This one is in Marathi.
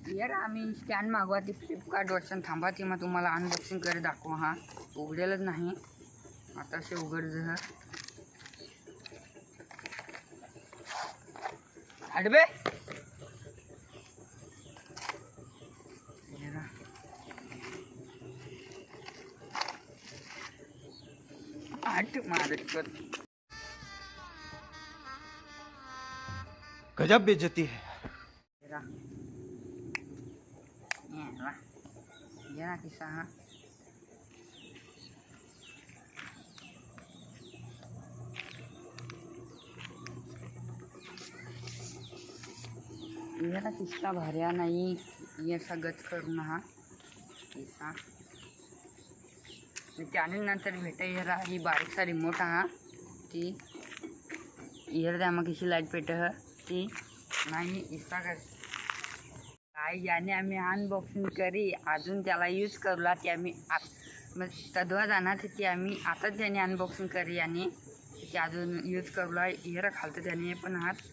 यार आम्ही स्टँड मागवा ती फ्लिपकार्ट वर्षन थांबा ती मग तुम्हाला अनबॉक्सिंग करे दाखवा. हा उघडेलच नाही आता से उघड अडबे आठ मारत गजब बेइज्जती है. ये किस्सा हा याला किस्सा भर्या नाही ये सगळंच करून हा किस्सा त्यानंतर भेटाय याला ही बारीकसा रिमोट हा ती याला त्या मग कशी लाईट पेट ती नाही इस्ता कर काय याने आम्ही अनबॉक्सिंग करी अजून त्याला यूज करूला ती आम्ही मग तद्वा जाणार ती आम्ही आताच त्याने अनबॉक्सिंग करी आणि ती अजून यूज करूला हेरा खालतं त्याने पण हात